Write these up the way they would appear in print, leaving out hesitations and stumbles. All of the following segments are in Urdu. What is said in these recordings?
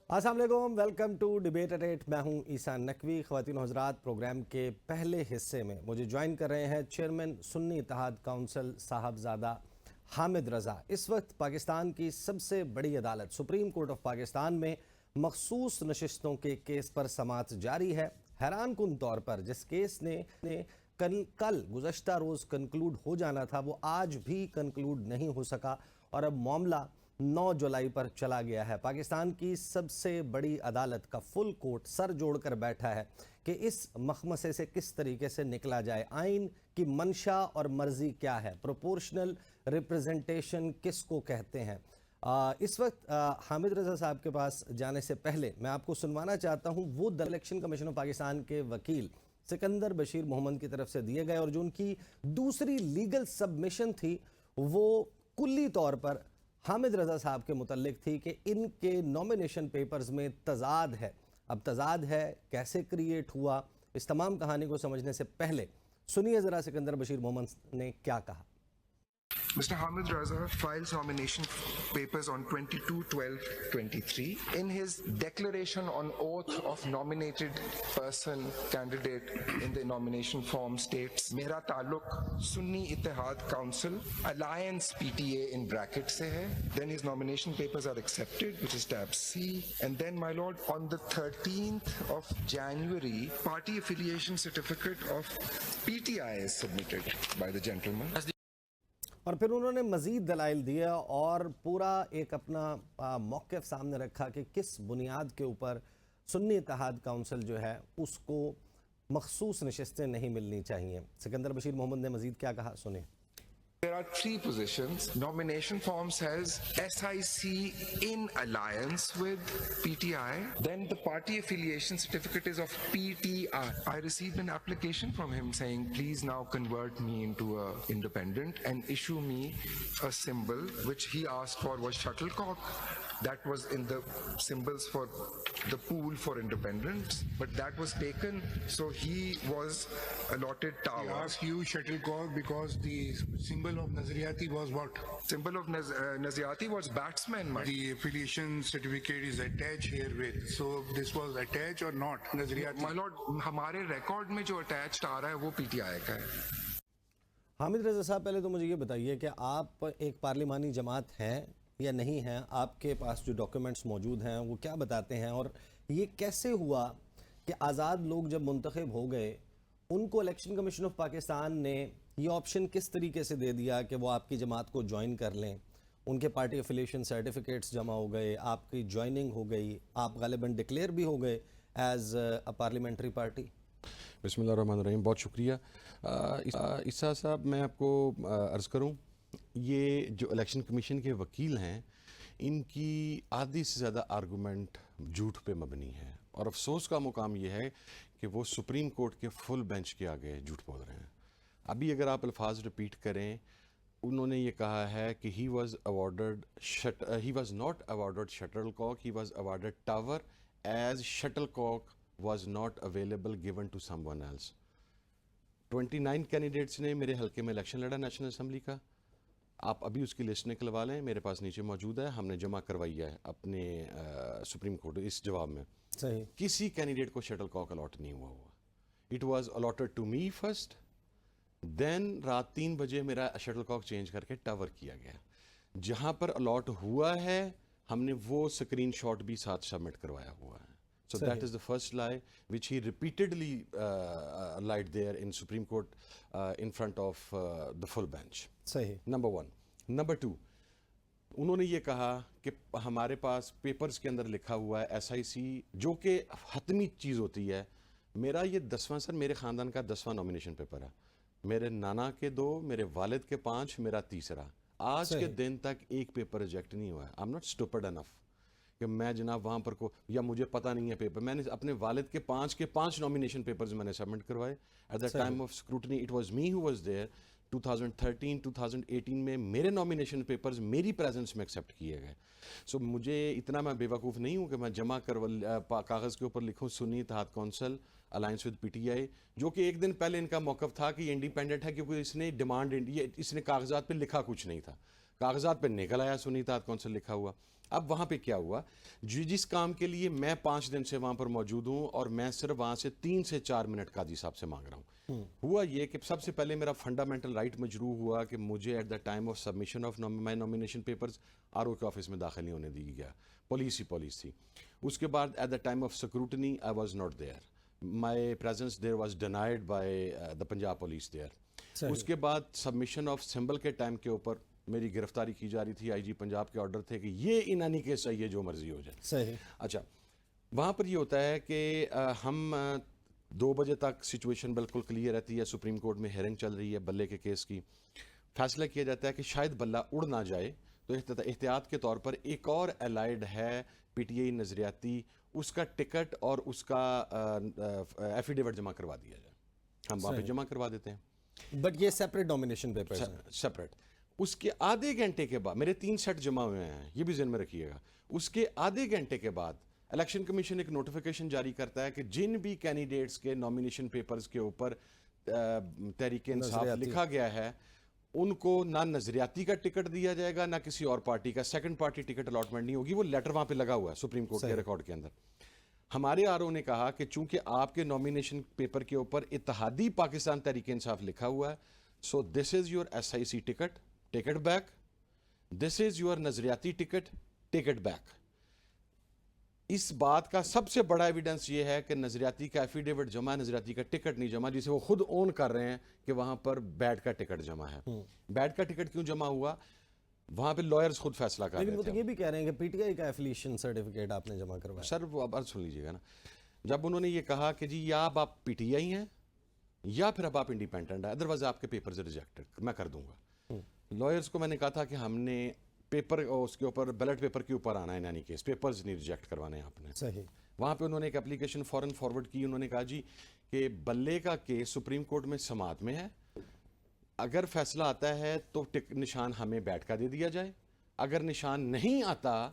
السلام علیکم، ویلکم ٹو ڈیبیٹ ایٹ 8۔ میں ہوں عیسیٰ نقوی۔ خواتین و حضرات، پروگرام کے پہلے حصے میں مجھے جوائن کر رہے ہیں چیئرمین سنی اتحاد کونسل صاحبزادہ حامد رضا۔ اس وقت پاکستان کی سب سے بڑی عدالت سپریم کورٹ آف پاکستان میں مخصوص نشستوں کے کیس پر سماعت جاری ہے۔ حیران کن طور پر جس کیس نے کل گزشتہ روز کنکلوڈ ہو جانا تھا وہ آج بھی کنکلوڈ نہیں ہو سکا اور اب معاملہ 9 جولائی پر چلا گیا ہے۔ پاکستان کی سب سے بڑی عدالت کا فل کورٹ سر جوڑ کر بیٹھا ہے کہ اس مخمصے سے کس طریقے سے نکلا جائے۔ آئین کی منشا اور مرضی کیا ہے؟ پروپورشنل ریپریزنٹیشن کس کو کہتے ہیں؟ اس وقت حامد رضا صاحب کے پاس جانے سے پہلے میں آپ کو سنوانا چاہتا ہوں وہ الیکشن کمیشن آف پاکستان کے وکیل سکندر بشیر محمد کی طرف سے دیے گئے اور جو ان کی دوسری لیگل سبمیشن تھی وہ کلی طور پر حامد رضا صاحب کے متعلق تھی کہ ان کے نومینیشن پیپرز میں تضاد ہے۔ اب تضاد ہے کیسے کریٹ ہوا، اس تمام کہانی کو سمجھنے سے پہلے سنیے ذرا سکندر بشیر محمد نے کیا کہا۔ Mr. Hamid Raza files nomination papers on 22/12/23. In his declaration on oath of nominated person candidate in the nomination form states, Mera Taluk Sunni Ittihad Council Alliance PTA in bracket se hai. Then his nomination papers are accepted, which is tab C. And then, my lord, on the 13th of January, party affiliation certificate of PTI is submitted by the gentleman. اور پھر انہوں نے مزید دلائل دیا اور پورا ایک اپنا موقف سامنے رکھا کہ کس بنیاد کے اوپر سنی اتحاد کونسل جو ہے اس کو مخصوص نشستیں نہیں ملنی چاہیے۔ سکندر بشیر محمد نے مزید کیا کہا، سنیں۔ There are 3 positions. Nomination form says SIC in alliance with PTI. Then the party affiliation certificate is of PTI. I received an application from him saying, please now convert me into a independent and issue me a symbol, which he asked for was shuttlecock. That was in the symbols for the pool for independents, but that was taken, so he was allotted tower. He asked you shuttlecock because the symbol of Naziriyati was what? Symbol of Naziriyati was batsman. The affiliation certificate is attached here with. So this was attached or not? Naziriyati. My lord, ہمارے ریکارڈ میں جو اٹیچڈ آ رہا ہے وہ پی ٹی آئی کا ہے۔ حامد رضا صاحب، پہلے تو مجھے یہ بتائیے کہ آپ ایک پارلیمانی جماعت ہیں یا نہیں ہیں؟ آپ کے پاس جو ڈاکیومنٹس موجود ہیں وہ کیا بتاتے ہیں، اور یہ کیسے ہوا کہ آزاد لوگ جب منتخب ہو گئے ان کو الیکشن کمیشن آف پاکستان نے یہ آپشن کس طریقے سے دے دیا کہ وہ آپ کی جماعت کو جوائن کر لیں؟ ان کے پارٹی افیلیشن سرٹیفکیٹس جمع ہو گئے، آپ کی جوائننگ ہو گئی، آپ غالباً ڈکلیئر بھی ہو گئے ایز اے پارلیمنٹری پارٹی۔ بسم اللہ الرحمن الرحیم، بہت شکریہ۔ عیسیٰ صاحب، میں آپ کو عرض کروں، یہ جو الیکشن کمیشن کے وکیل ہیں ان کی آدھی سے زیادہ آرگومنٹ جھوٹ پہ مبنی ہے، اور افسوس کا مقام یہ ہے کہ وہ سپریم کورٹ کے فل بینچ کے آگے جھوٹ بول رہے ہیں۔ ابھی اگر آپ الفاظ ریپیٹ کریں، انہوں نے یہ کہا ہے کہ he was not awarded shuttlecock, he was awarded tower as shuttlecock was not available given to someone else۔ 29 candidates نے میرے حلقے میں الیکشن لڑا نیشنل اسمبلی کا، آپ ابھی اس کی لسٹ نکلوا لیں، میرے پاس نیچے موجود ہے، ہم نے جمع کروائی ہے اپنے سپریم کورٹ اس جواب میں۔ صحیح، کسی کینڈیڈیٹ کو شٹل کاک الاٹ نہیں ہوا۔ It was allotted to me first, then رات 3 بجے میرا شٹل کاک چینج کر کے ٹاور کیا گیا۔ جہاں پر الاٹ ہوا ہے ہم نے وہ اسکرین شاٹ بھی ساتھ سبمٹ کروایا ہوا ہے۔ So that is the first lie which he repeatedly lied there in Supreme Court in front of the full bench. صحیح۔ Number 1. Number 2, انہوں نے یہ کہا کہ ہمارے پاس پیپرز کے اندر لکھا ہوا ہے SIC، جو کہ حتمی چیز ہوتی ہے۔ میرا یہ 10واں، سر میرے خاندان کا 10واں نومینیشن پیپر ہے، میرے نانا کے 2، میرے والد کے 5، میرا تیسرا۔ آج کے دن تک ایک پیپر ریجیکٹ نہیں ہوا ہے۔ I'm not stupid enough کہ میں جناب وہاں پر کو یا مجھے پتہ نہیں ہے پیپر۔ میں نے اپنے والد کے 5 نومینیشن پیپرز میں نے سبمٹ کروائے at the time of scrutiny. It was me who was there. 2013 2018 میں میرے نومینیشن پیپرز میری پریزنس میں ایکسیپٹ کیے گئے۔ سو مجھے اتنا میں بے وقوف نہیں ہوں کہ میں جمع کاغذ کے اوپر لکھوں سنی Ittehad council alliance with PTI، جو کہ ایک دن پہلے ان کا موقف تھا کہ یہ انڈیپینڈنٹ ہے، کیونکہ اس نے ڈیمانڈ، اس نے کاغذات پہ لکھا کچھ نہیں تھا، کاغذات پہ نکل آیا سنی اتحاد کونسل لکھا ہوا۔ اب وہاں پہ کیا ہوا, جس کام کے لیے میں 5 دن سے وہاں پر موجود ہوں اور میں صرف وہاں سے 3 سے 4 منٹ قاضی صاحب سے مانگ رہا ہوں, ہوا یہ کہ سب سے پہلے میرا فنڈامنٹل رائٹ مجروح ہوا کہ مجھے at the time of submission of my nomination papers R O کے آفس میں داخل نہیں ہونے دی گیا, پولیس ہی پولیس تھی. اس کے بعد at the time of scrutiny I was not there, my presence there was denied by the Punjab police there. اس کے بعد سبمیشن آف سمبل کے ٹائم کے اوپر میری گرفتاری کی جا رہی تھی, آئی جی پنجاب کے آرڈر تھے کہ یہ انانی کے صحیح جو مرضی ہو جائے. صحیح. اچھا, وہاں پر یہ ہوتا ہے کہ ہم 2 بجے تک سچویشن بالکل کلیئر رہتی ہے, سپریم کورٹ میں ہیئرنگ چل رہی ہے بلے کے کیس کی, فیصلہ کیا جاتا ہے کہ شاید بلہ اڑ نہ جائے, تو احتیاط کے طور پر ایک اور الائیڈ ہے پی ٹی آئی نظریاتی, اس کا ٹکٹ اور اس کا ایفیڈیوٹ جمع کروا دیا جائے, ہم وہاں پہ جمع کروا دیتے ہیں. بٹ یہ سیپریٹ ڈومینیشن پیپرز ہیں. سیپریٹ. اس کے آدھے گھنٹے کے بعد, میرے 3 سیٹ جمع ہوئے ہیں, یہ بھی ذہن میں رکھیے گا, اس کے آدھے گھنٹے کے بعد الیکشن کمیشن ایک نوٹیفیکیشن جاری کرتا ہے کہ جن بھی کینڈیڈیٹس کے نامینیشن پیپرز کے اوپر تحریک انصاف لکھا گیا ہے ان کو نہ نظریاتی کا ٹکٹ دیا جائے گا نہ کسی اور پارٹی کا, سیکنڈ پارٹی ٹکٹ الاٹمنٹ نہیں ہوگی. وہ لیٹر وہاں پہ لگا ہوا ہے سپریم کورٹ کے ریکارڈ کے اندر. ہمارے آر او نے کہا کہ چونکہ آپ کے نامینیشن پیپر کے اوپر اتحادی پاکستان تحریک انصاف لکھا ہوا ہے, so this is your S I C ticket, take it back. This is your نظریاتی ٹکٹ, ٹیک اٹ بیک. اس بات کا سب سے بڑا ایویڈنس یہ ہے کہ نظریاتی کا ایفیڈیوٹ جمع, نظریاتی کا ٹکٹ نہیں جمع, جسے وہ خود اون کر رہے ہیں کہ وہاں پر بیڈ کا ٹکٹ جمع ہے. بیڈ کا ٹکٹ کیوں جمع ہوا, وہاں پہ لائرز خود فیصلہ کر رہے تھے. لیکن وہ تو یہ بھی کہہ رہے ہیں کہ پی ٹی آئی کا ایفیلیشن سرٹیفکیٹ آپ نے جمع کروایا. سر وہ اب سن لیجیے گا نا, جب انہوں نے یہ کہا کہ جی یا آپ پی ٹی آئی ہیں یا پھر اب آپ انڈیپینڈنٹ ہیں, ادروائز آپ کے پیپرز ریجیکٹڈ, میں کر دوں گا. لائرز کو میں نے کہا تھا کہ ہم نے پیپر اس کے اوپر بیلٹ پیپر کے اوپر آنا ہے, یعنی کیس پیپرز نہیں ریجیکٹ کروانے ہیں آپ نے. صحیح. وہاں پہ انہوں نے ایک اپلیکیشن فوراً فارورڈ کی, انہوں نے کہا جی کہ بلے کا کیس سپریم کورٹ میں سماعت میں ہے, اگر فیصلہ آتا ہے تو نشان ہمیں بیٹ کا دے دیا جائے, اگر نشان نہیں آتا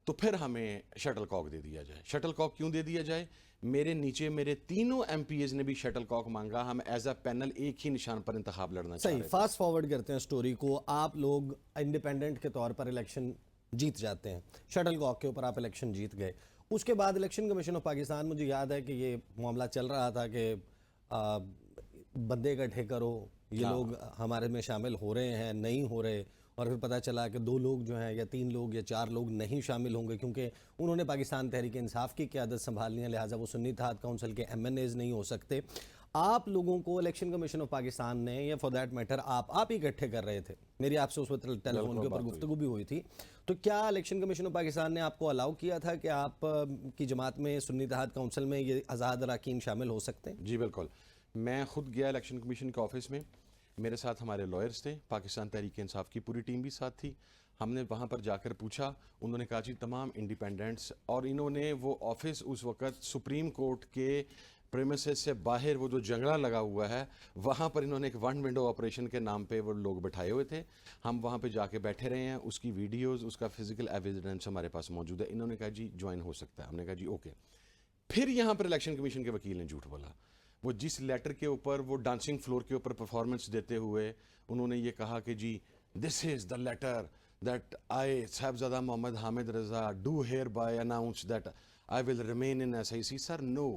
تو پھر ہمیں شٹل کاک دے دیا جائے. شٹل کاک کیوں دے دیا جائے, میرے نیچے میرے تینوں ایم پی ایز نے بھی شٹل کاک مانگا, ہم ایز اے پینل ایک ہی نشان پر انتخاب لڑنا چاہ رہے صحیح. تھے. فاسٹ فارورڈ کرتے ہیں سٹوری کو, آپ لوگ انڈیپینڈنٹ کے طور پر الیکشن جیت جاتے ہیں, شٹل کاک کے اوپر آپ الیکشن جیت گئے. اس کے بعد الیکشن کمیشن آف پاکستان, مجھے یاد ہے کہ یہ معاملہ چل رہا تھا کہ بندے اکٹھے کرو, یہ لوگ ہمارے میں شامل ہو رہے ہیں نہیں ہو رہے, اور پھر پتہ چلا کہ 2 لوگ جو ہیں یا 3 لوگ یا 4 لوگ نہیں شامل ہوں گے کیونکہ انہوں نے پاکستان تحریک انصاف کی قیادت سنبھالنی ہے, لہٰذا وہ سنی اتحاد کونسل کے ایم این ایز نہیں ہو سکتے. آپ لوگوں کو الیکشن کمیشن آف پاکستان نے, یا فار دیٹ میٹر آپ ہی اکٹھے کر رہے تھے, میری آپ سے اس وقت ٹیلی فون کے اوپر گفتگو بھی ہوئی تھی, تو کیا الیکشن کمیشن آف پاکستان نے آپ کو الاؤ کیا تھا کہ آپ کی جماعت میں سنی اتحاد کونسل میں یہ آزاد اراکین شامل ہو سکتے ہیں؟ جی بالکل. میں خود گیا الیکشن کمیشن کے آفس میں, میرے ساتھ ہمارے لائرز تھے, پاکستان تحریک انصاف کی پوری ٹیم بھی ساتھ تھی. ہم نے وہاں پر جا کر پوچھا, انہوں نے کہا جی تمام انڈیپینڈنٹس, اور انہوں نے وہ آفس اس وقت سپریم کورٹ کے پریمیسز سے باہر وہ جو جنگلہ لگا ہوا ہے وہاں پر انہوں نے ایک ون ونڈو آپریشن کے نام پہ وہ لوگ بٹھائے ہوئے تھے. ہم وہاں پہ جا کے بیٹھے رہے ہیں, اس کی ویڈیوز, اس کا فزیکل ایویڈنس ہمارے پاس موجود ہے. انہوں نے کہا جی جوائن ہو سکتا ہے, ہم نے کہا جی اوکے. پھر یہاں پر الیکشن کمیشن کے وکیل نے جھوٹ بولا. وہ جس لیٹر کے اوپر وہ ڈانسنگ فلور کے اوپر پرفارمنس دیتے ہوئے انہوں نے یہ کہا کہ جی this is the letter that I Sahibzada Muhammad Hamid Raza do hereby announce that I will remain in SIC I no. سر نو,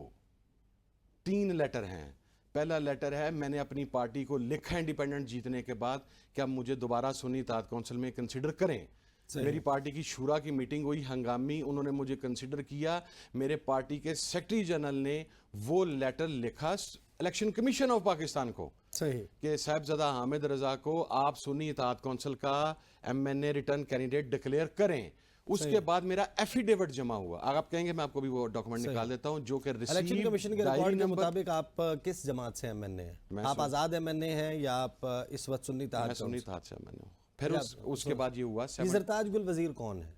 3 لیٹر ہیں. پہلا لیٹر ہے میں نے اپنی پارٹی کو لکھا انڈیپینڈنٹ جیتنے کے بعد کہ اب مجھے دوبارہ سنی اتحاد کونسل میں کنسیڈر کریں. میری پارٹی کی شورا کی میٹنگ ہوئی ہنگامی, انہوں نے مجھے کنسیڈر کیا. میرے پارٹی کے سیکرٹری جنرل نے وہ لیٹر لکھا الیکشن کمیشن آف پاکستان کو کہ صاحبزادہ حامد رضا کو آپ سنی اتحاد کونسل کا ایم این اے ریٹرن کینڈیڈیٹ ڈکلیئر کریں. اس کے بعد میرا ایفیڈیوٹ جمع ہوا. آپ کہیں گے میں آپ کو بھی وہ ڈاکومنٹ نکال دیتا ہوں جو کہ الیکشن کمیشن کے ریکارڈ کے مطابق آپ کس جماعت سے ایم این اے ہیں؟ آپ آزاد ایم این اے ہیں یا آپ اس وقت سنی اتحاد؟ میں سنی اتحاد سے ایم این اے ہوں. پھر اس کے بعد یہ ہوا, زرتاج گل وزیر کون ہے؟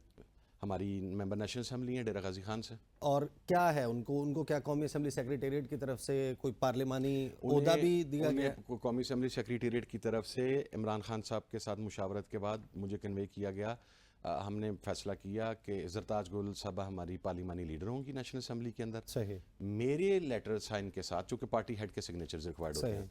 ہماری ممبر نیشنل اسمبلی ہیں ڈیرہ غازی خان سے. اور کیا ہے ان کو کیا قومی اسمبلی سیکریٹریٹ کی طرف سے کوئی پارلیمانی عہدہ بھی دیا گیا؟ قومی اسمبلی سیکریٹریٹ کی طرف سے عمران خان صاحب کے ساتھ مشاورت کے بعد مجھے کنوے کیا گیا. ہم نے فیصلہ کیا کہ زرتاج گل صاحبہ ہماری پارلیمانی لیڈر ہوں گی نیشنل اسمبلی کے اندر. صحیح. میرے لیٹر سائن کے ساتھ, چونکہ پارٹی ہیڈ کے سگنیچرز ریکوائرڈ ہوتے ہیں,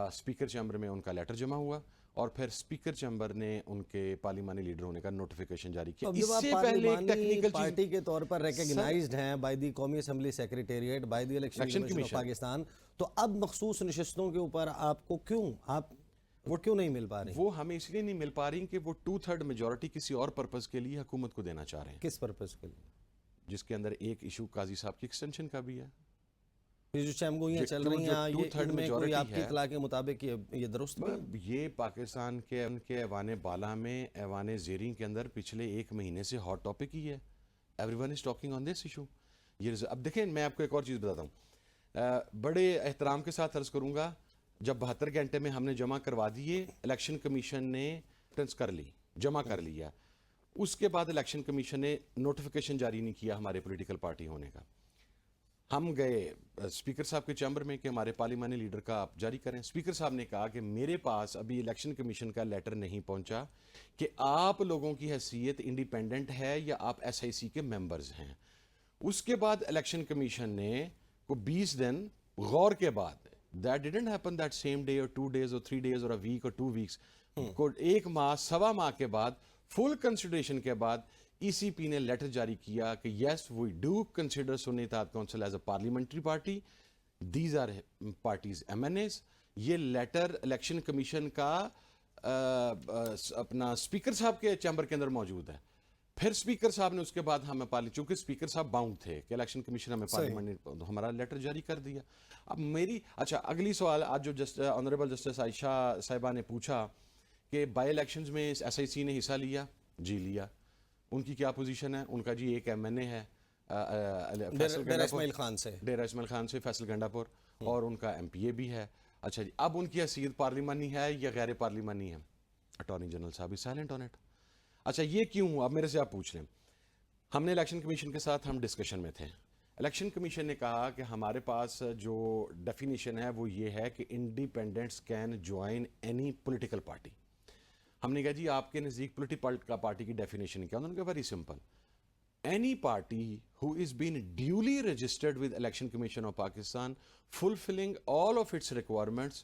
اسپیکر چیمبر میں ان کا لیٹر جمع ہوا اور پھر اسپیکر چیمبر نے ان کے پارلیمانی لیڈر ہونے کا نوٹیفیکیشن جاری کیا. اب اس جب آپ سے پہلے ایک پارلیمانی ٹیکنیکل پارٹی کے طور پر ریکگنائزڈ ہیں بائی دی قومی assembly secretariat by the election commission of Pakistan, تو اب مخصوص نشستوں کے اوپر آپ کو وہ کیوں نہیں مل پا رہی؟ وہ ہمیں اس لیے نہیں مل پا رہی کہ وہ 2/3 میجورٹی کسی اور پرپز کے لیے حکومت کو دینا چاہ رہے ہیں. کس پرپز کے لیے؟ جس کے اندر ایک ایشو قاضی صاحب کی ایکسٹینشن کا بھی ہے. یہ جو چمگوئیاں چل رہی ہیں یہ ان میں کوئی آپ کی اطلاع کے مطابق یہ درست بھی ہے؟ یہ پاکستان کے ان کے ایوان بالا میں ایوان زیریں کے اندر پچھلے 1 مہینے سے ہاٹ ٹاپک ہی ہے. Every one is talking on this issue. اب دیکھیں میں آپ کو ایک اور چیز بتاتا ہوں, بڑے احترام کے ساتھ عرض کروں گا, جب 72 گھنٹے میں ہم نے جمع کروا دیے, الیکشن کمیشن نے کر لی, جمع کر لیا, اس کے بعد الیکشن کمیشن نے نوٹیفیکیشن جاری نہیں کیا ہمارے پولیٹیکل پارٹی ہونے کا. ہم گئے اسپیکر صاحب کے چیمبر میں کہ ہمارے پارلیمانی لیڈر کا آپ جاری کریں. اسپیکر صاحب نے کہا کہ میرے پاس ابھی الیکشن کمیشن کا لیٹر نہیں پہنچا کہ آپ لوگوں کی حیثیت انڈیپینڈنٹ ہے یا آپ ایس آئی سی کے ممبرز ہیں. اس کے بعد الیکشن کمیشن نے کو 20 دن غور کے بعد, that didn't happen that same day or 2 days or 3 days or a week or 2 weeks, کو 1 ماہ 1.25 ماہ کے بعد فل کنسیڈریشن کے بعد ای سی پی نے لیٹر جاری کیا کہ یس we do consider Sunni Ittehad council as a parliamentary party, these are parties MNAs. یہ لیٹر الیکشن کمیشن کا اپنا اسپیکر صاحب کے چیمبر کے اندر موجود ہے. پھر اسپیکر صاحب نے اس کے بعد ہمیں چونکہ اسپیکر صاحب باؤنڈ تھے کہ الیکشن کمیشن ہمیں پارلیمنٹ ہمارا لیٹر جاری کر دیا. اب اگلی سوال آج جو آنریبل جسٹس عائشہ صاحبہ نے پوچھا کہ بائی الیکشنز میں ایس آئی سی نے حصہ لیا, جی لیا. ان کی کیا پوزیشن ہے؟ ان کا جی ایک ایم این اے ہے ڈیرہ اسماعیل خان سے فیصل گنڈا پور, اور ان کا ایم پی اے بھی ہے. اچھا جی, اب ان کی حیثیت پارلیمانی ہے یا غیر پارلیمانی ہے؟ اٹارنی جنرل صاحب از سائلنٹ آن اٹ. اچھا یہ کیوں؟ اب میرے سے آپ پوچھ لیں. ہم نے الیکشن کمیشن کے ساتھ ہم ڈسکشن میں تھے. الیکشن کمیشن نے کہا کہ ہمارے پاس جو ڈیفینیشن ہے وہ یہ ہے کہ independents can join any political party. ہم نے کہا جی آپ کے نزدیک پولیٹیکل پارٹی کی ڈیفینیشن کیا؟ انہوں نے کہا very simple, any party who is been duly registered with election commission of Pakistan fulfilling all of its requirements,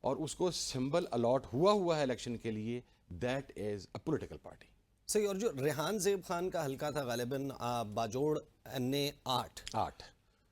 اور اس کو سمبل الاٹ ہوا ہے الیکشن کے لیے, that is a political party. صحیح. اور جو ریحان زیب خان کا حلقہ تھا غالباً باجوڑ نے 8,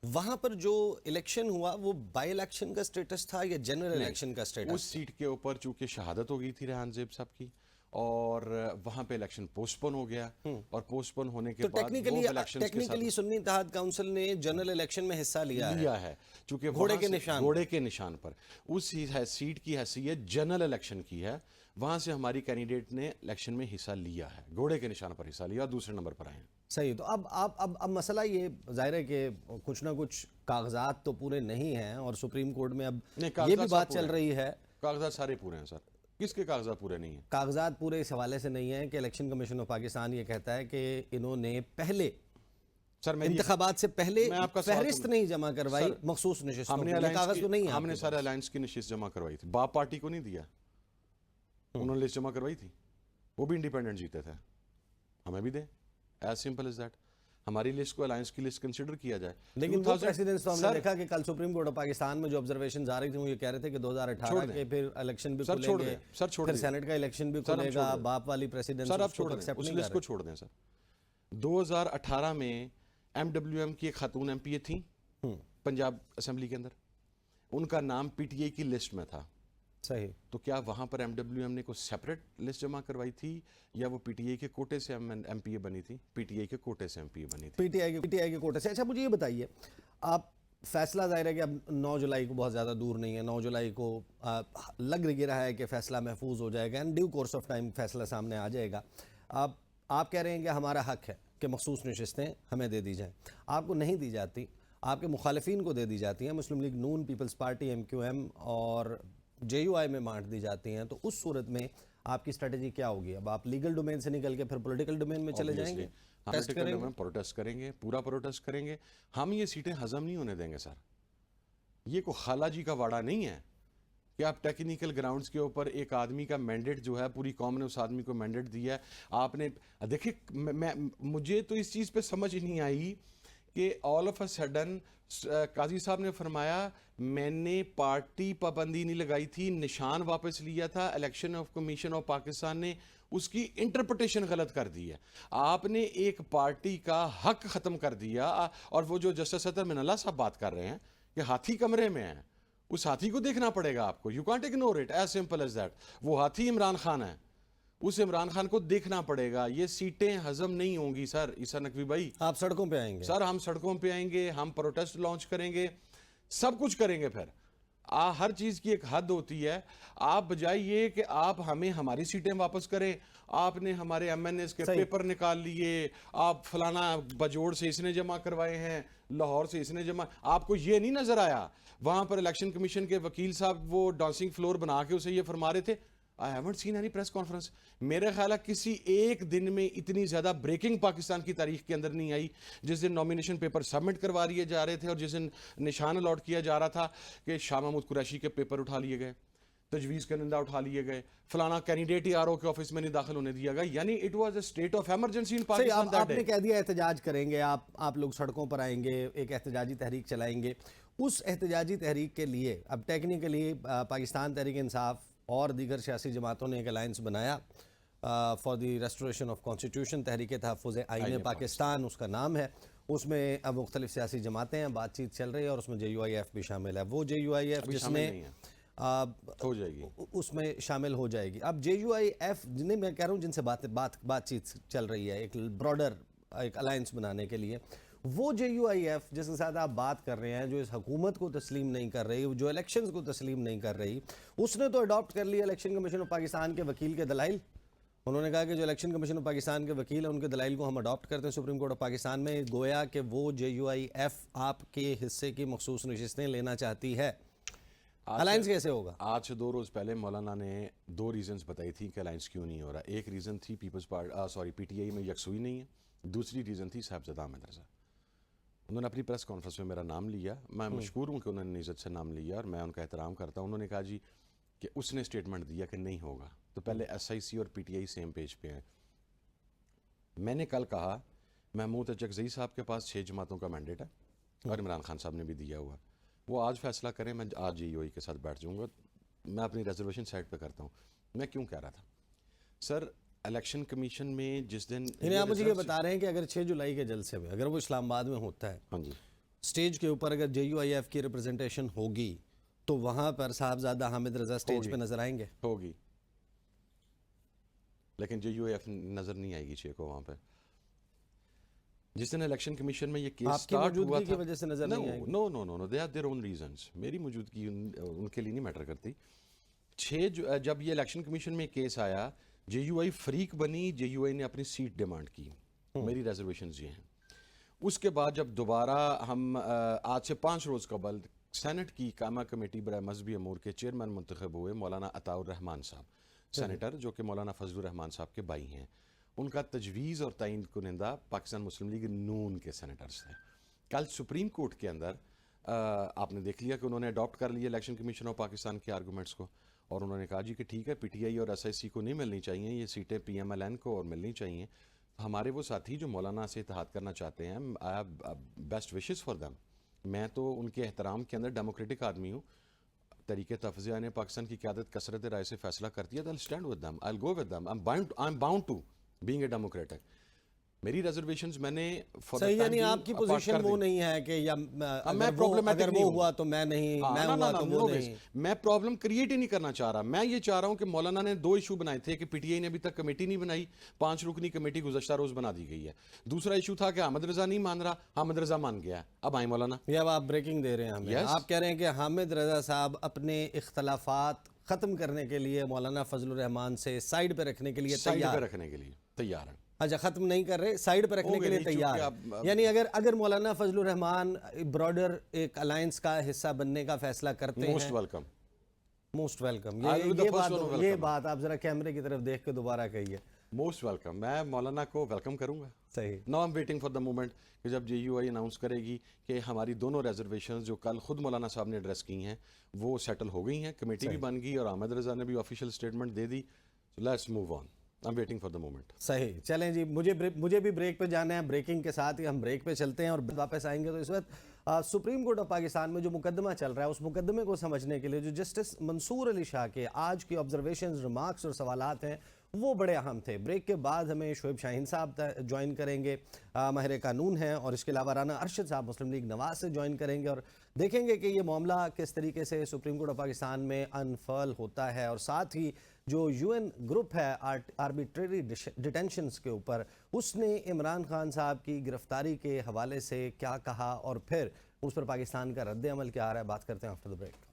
وہاں پر جو الیکشن ہوا وہ بائی الیکشن کا سٹیٹس تھا یا جنرل الیکشن کا سٹیٹس؟ اس سیٹ کے اوپر چونکہ شہادت ہو گئی تھی ریحان زیب صاحب کی, اور وہاں پہ الیکشن پوسٹ پون ہو گیا, اور پوسٹ پون ہونے کے بعد ٹیکنیکلی سنی اتحاد کونسل نے جنرل الیکشن میں حصہ لیا ہے چونکہ گھوڑے کے نشان پر. اس سیٹ کی حیثیت جنرل الیکشن کی ہے, وہاں سے ہماری کینڈیڈیٹ نے الیکشن میں حصہ لیا ہے, گھوڑے کے نشان پر حصہ لیا, اور دوسرے نمبر پر آئے ہیں. صحیح. تو اب مسئلہ یہ ظاہر ہے کہ کچھ نہ کچھ کاغذات تو پورے نہیں ہیں, اور سپریم کورٹ میں اب یہ بھی بات چل رہی ہے. کاغذات سارے پورے ہیں سر. کس کے کاغذات پورے نہیں ہیں؟ کاغذات پورے اس حوالے سے نہیں ہیں کہ الیکشن کمیشن آف پاکستان یہ کہتا ہے کہ انہوں نے پہلے انتخابات سے پہلے فہرست نہیں جمع کروائی مخصوص نشستوں کے لیے. کاغذ تو نہیں ہے. ہم نے سارے الائنس کی نشست جمع کروائی تھی, باپ پارٹی کو نہیں دیا, انہوں نے لسٹ جمع کروائی تھی, وہ بھی انڈیپینڈنٹ جیتے تھے, ہمیں بھی دیں. As simple is that. ہماری لسٹ کو الائنس کی لسٹ کنسیڈر کیا جائے. لیکن وہ پریسیڈنٹس تو ہم نے دیکھا کہ کل سپریم کورٹ آف پاکستان میں جو آبزرویشنز آ رہی تھی وہ یہ کہہ رہے تھے کہ 2018 کے پھر الیکشن بھی کھلیں گے, پھر سینٹ کا الیکشن بھی کھلے گا, باپ والی پریسیڈنٹس سر آپ چھوڑ دیں, اس لسٹ کو چھوڑ دیں. سر 2018 میں ایم ڈبلیو ایم کی ایک خاتون ایم پی اے تھیں پنجاب اسمبلی کے اندر, ان کا نام پی ٹی اے کی لسٹ میں تھا. صحیح. تو کیا وہاں پر ایم ڈبلیو ایم نے کوئی سیپریٹ لسٹ جمع کروائی تھی یا وہ پی ٹی اے کے کوٹے سے ایم پی اے بنی تھی؟ پی ٹی اے کے کوٹے سے ایم پی اے بنی تھی. پی ٹی آئی کے کوٹے سے. اچھا مجھے یہ بتائیے, آپ فیصلہ ظاہر ہے کہ اب 9 جولائی کو بہت زیادہ دور نہیں ہے, 9 جولائی کو لگ رہا ہے کہ فیصلہ محفوظ ہو جائے گا, and due course of time فیصلہ سامنے آ جائے گا. آپ کہہ رہے ہیں کہ ہمارا حق ہے کہ مخصوص نشستیں ہمیں دے دی جائیں, آپ کو نہیں دی جاتی, آپ کے مخالفین کو دے دی جاتی ہیں, مسلم لیگ نون, پیپلز پارٹی, ایم کیو ایم اور جے یو آئی میں بانٹ دی جاتی ہیں, تو اس صورت میں آپ کی اسٹریٹجی کیا ہوگی؟ اب آپ لیگل ڈومین سے نکل کے پھر پولیٹیکل ڈومین میں چلے جائیں گے؟ پروٹیسٹ کریں گے, پورا پروٹیسٹ کریں گے. ہم یہ سیٹیں ہضم نہیں ہونے دیں گے سر. یہ کوئی خالہ جی کا واڑا نہیں ہے کہ آپ ٹیکنیکل گراؤنڈز کے اوپر ایک آدمی کا مینڈیٹ جو ہے, پوری قوم نے اس آدمی کو مینڈیٹ دیا ہے. آپ نے دیکھیں, مجھے تو اس چیز پہ سمجھ نہیں آئی, کہ آل آف اے سڈن قاضی صاحب نے فرمایا میں نے پارٹی پابندی نہیں لگائی تھی, نشان واپس لیا تھا, election of commission of Pakistan نے اس کی انٹرپریٹیشن غلط کر دی ہے. آپ نے ایک پارٹی کا حق ختم کر دیا. اور وہ جو جسٹس صدر من اللہ صاحب بات کر رہے ہیں کہ ہاتھی کمرے میں ہیں, اس ہاتھی کو دیکھنا پڑے گا آپ کو. You can't ignore it, as simple as that. وہ ہاتھی عمران خان ہے, اس عمران خان کو دیکھنا پڑے گا. یہ سیٹیں ہضم نہیں ہوں گی سر. عیسیٰ نقوی بھائی, آپ سڑکوں پہ آئیں گے سر ہم سڑکوں پہ آئیں گے, ہم پروٹیسٹ لانچ کریں گے, سب کچھ کریں گے. پھر ہر چیز کی ایک حد ہوتی ہے. آپ بجائے یہ کہ آپ ہمیں ہماری سیٹیں واپس کریں, آپ نے ہمارے ایم این ایز کے پیپر نکال لیے, آپ فلانا بجوڑ سے اس نے جمع کروائے ہیں, لاہور سے اس نے جمع. آپ کو یہ نہیں نظر آیا وہاں پر الیکشن کمیشن کے وکیل صاحب وہ ڈانسنگ فلور بنا کے اسے یہ فرما رہے تھے, I haven't seen any press conference. میرے خیال ہے کسی ایک دن میں اتنی زیادہ بریکنگ پاکستان کی تاریخ کے اندر نہیں آئی. جس دن نامینیشن پیپر سبمٹ کروا لیے جا رہے تھے اور جس دن نشان الاٹ کیا جا رہا تھا کہ شاہ محمود قریشی کے پیپر اٹھا لیے گئے, تجویز کنندہ اٹھا لیے گئے, فلانا کینڈیڈیٹ ہی آر او کے آفس میں نہیں داخل ہونے دیا گیا. یعنی it was a state of emergency in Pakistan. آپ نے کہہ دیا احتجاج کریں گے, آپ لوگ سڑکوں پر آئیں گے, ایک احتجاجی تحریک چلائیں گے. اس احتجاجی تحریک کے لیے اب ٹیکنیکلی پاکستان تحریک انصاف اور دیگر سیاسی جماعتوں نے ایک الائنس بنایا for the restoration of constitution, تحریک تحفظ آئین پاکستان اس کا نام ہے. اس میں اب مختلف سیاسی جماعتیں ہیں, بات چیت چل رہی ہے, اور اس میں جے یو آئی ایف بھی شامل ہے. وہ جے یو آئی ایف جس میں ہو جائے گی, اس میں شامل ہو جائے گی. اب جے یو آئی ایف جنہیں میں کہہ رہا ہوں جن سے بات چیت چل رہی ہے ایک براڈر ایک الائنس بنانے کے لیے, وہ جے یو آئی ایف جس کے ساتھ آپ بات کر رہے ہیں, جو اس حکومت کو تسلیم نہیں کر رہی, جو الیکشنز کو تسلیم نہیں کر رہی, اس نے تو اڈاپٹ کر لیا الیکشن کمیشن آف پاکستان کے وکیل کے دلائل. انہوں نے کہا کہ جو الیکشن کمیشن آف پاکستان کے وکیل ہیں ان کے دلائل کو ہم اڈاپٹ کرتے ہیں سپریم کورٹ آف پاکستان میں. گویا کہ وہ جے یو آئی ایف آپ کے حصے کی مخصوص نشستیں لینا چاہتی ہے. الائنس کیسے ہوگا؟ آج سے 2 روز پہلے مولانا نے 2 ریزنز بتائی تھی کہ الائنس کیوں نہیں ہو رہا. ایک ریزن تھی پی ٹی آئی میں یکسوئی نہیں ہے, دوسری ریزن تھی صاحبزادہ احمد رضا. انہوں نے اپنی پریس کانفرنس میں میرا نام لیا, میں مشکور ہوں کہ انہوں نے عزت سے نام لیا اور میں ان کا احترام کرتا ہوں. انہوں نے کہا جی کہ اس نے اسٹیٹمنٹ دیا کہ نہیں ہوگا, تو پہلے ایس آئی سی اور P T I same page پہ ہیں. میں نے کل کہا محمود اچکزئی صاحب کے پاس 6 جماعتوں کا مینڈیٹ ہے اور عمران خان صاحب نے بھی دیا ہوا, وہ آج فیصلہ کریں, میں آج جے یو آئی کے ساتھ بیٹھ جاؤں گا. میں اپنی ریزرویشن سائٹ پہ کرتا ہوں. میں کیوں کہہ رہا تھا سر, الیکشن کمیشن میں جس دن یعنی آپ مجھے یہ بتا رہے ہیں کہ اگر 6 جولائی کے جلسے میں اگر وہ اسلام آباد میں ہوتا ہے, ہاں جی, سٹیج کے اوپر اگر جے یو آئی ایف کی ریپرزنٹیشن ہوگی تو وہاں پر صاحبزادہ حامد رضا سٹیج پہ نظر آئیں گے؟ ہوگی, لیکن جے یو ایف نظر نہیں آئے گی 6 کو وہاں پہ. جس دن الیکشن کمیشن میں یہ کیس سٹارٹ ہوا تھا, کی وجہ سے نظر نہیں آئیں گے. No they are their own reasons. میری موجودگی ان کے لیے نہیں میٹر کرتی. جب یہ الیکشن کمیشن میں کیس آیا, جے یو آئی فریق بنی, جے یو آئی نے اپنی سیٹ ڈیمانڈ کی, میری ریزرویشنز یہ ہیں. اس کے بعد جب دوبارہ ہم آج سے 5 روز قبل سینٹ کی قائمہ کمیٹی برائے مذہبی امور کے چیئرمین منتخب ہوئے مولانا عطاء الرحمان صاحب, سینیٹر, جو کہ مولانا فضل الرحمان صاحب کے بھائی ہیں. ان کا تجویز اور تعین کنندہ پاکستان مسلم لیگ نون کے سینیٹرز تھے. کل سپریم کورٹ کے اندر آپ نے دیکھ لیا کہ انہوں نے اڈاپٹ کر لیا الیکشن کمیشن آف پاکستان کے آرگومنٹس کو, اور انہوں نے کہا جی کہ ٹھیک ہے پی ٹی آئی اور ایس آئی سی کو نہیں ملنی چاہیے, یہ سیٹیں پی ایم ایل این کو اور ملنی چاہیے. ہمارے وہ ساتھی جو مولانا سے اتحاد کرنا چاہتے ہیں, I have best wishes for them. میں تو ان کے احترام کے اندر ڈیموکریٹک آدمی ہوں. تحریک تحفظ آئین پاکستان کی قیادت کثرت رائے سے فیصلہ کرتی ہے, تو I'll stand with them, I'll go with them, I'm bound to being a democratic. میری ریزرویشنز میں نے صحیح, یعنی آپ کی پوزیشن وہ نہیں ہے کہ اگر وہ ہوا تو میں نہیں, میں ہوا تو وہ نہیں. میں پرابلم کریٹ ہی نہیں کرنا چاہ رہا. میں یہ چاہ رہا ہوں کہ مولانا نے 2 ایشو بنائے تھے کہ پی ٹی آئی نے ابھی تک کمیٹی نہیں بنائی, 5 رکنی کمیٹی گزشتہ روز بنا دی گئی ہے. دوسرا ایشو تھا کہ حامد رضا نہیں مان رہا, حامد رضا مان گیا. اب آئیں مولانا, یہ اب آپ بریکنگ دے رہے ہیں ہمیں. آپ کہہ رہے ہیں کہ حامد رضا صاحب اپنے اختلافات ختم کرنے کے لیے مولانا فضل الرحمان سے سائیڈ پہ رکھنے کے لیے تیار ہیں. اچھا, ختم نہیں کر رہے, سائیڈ پہ رکھنے کے لیے تیار. یعنی اگر مولانا فضل الرحمان برادر ایک الائنس کا حصہ بننے کا فیصلہ کرتے ہیں, موسٹ ویلکم. یہ بات آپ ذرا کیمرے کی طرف دیکھ کے دوبارہ کہیے. Most welcome. میں مولانا کو ویلکم کروں گا. صحیح. Now I'm waiting for the moment کہ جب جے یو آئی اناؤنس کرے گی کہ ہماری دونوں ریزرویشنز جو کل خود مولانا صاحب نے ایڈریس کی ہیں وہ سیٹل ہو گئی ہیں, کمیٹی بھی بن گئی اور احمد رضا نے بھی official statement they the. Let's move on. I'm waiting for the moment. صحیح. چلیں جی, مجھے بھی بریک پہ جانا ہے. بریکنگ کے ساتھ ہی ہم بریک پہ چلتے ہیں اور واپس آئیں گے. تو اس وقت سپریم کورٹ آف پاکستان میں جو مقدمہ چل رہا ہے, اس مقدمے کو سمجھنے کے لیے جو جسٹس منصور علی شاہ کے آج کی آبزرویشنز, ریمارکس اور سوالات ہیں وہ بڑے اہم تھے. بریک کے بعد ہمیں شعیب شاہین صاحب جوائن کریں گے, ماہر قانون ہیں, اور اس کے علاوہ رانا ارشد صاحب مسلم لیگ نواز سے جوائن کریں گے, اور دیکھیں گے کہ یہ معاملہ کس طریقے سے سپریم کورٹ آف پاکستان میں انفرل ہوتا ہے, اور ساتھ ہی جو یو این گروپ ہے آربیٹریری ڈیٹینشنز کے اوپر, اس نے عمران خان صاحب کی گرفتاری کے حوالے سے کیا کہا, اور پھر اس پر پاکستان کا رد عمل کیا آ رہا ہے. بات کرتے ہیں آفٹر دی بریک.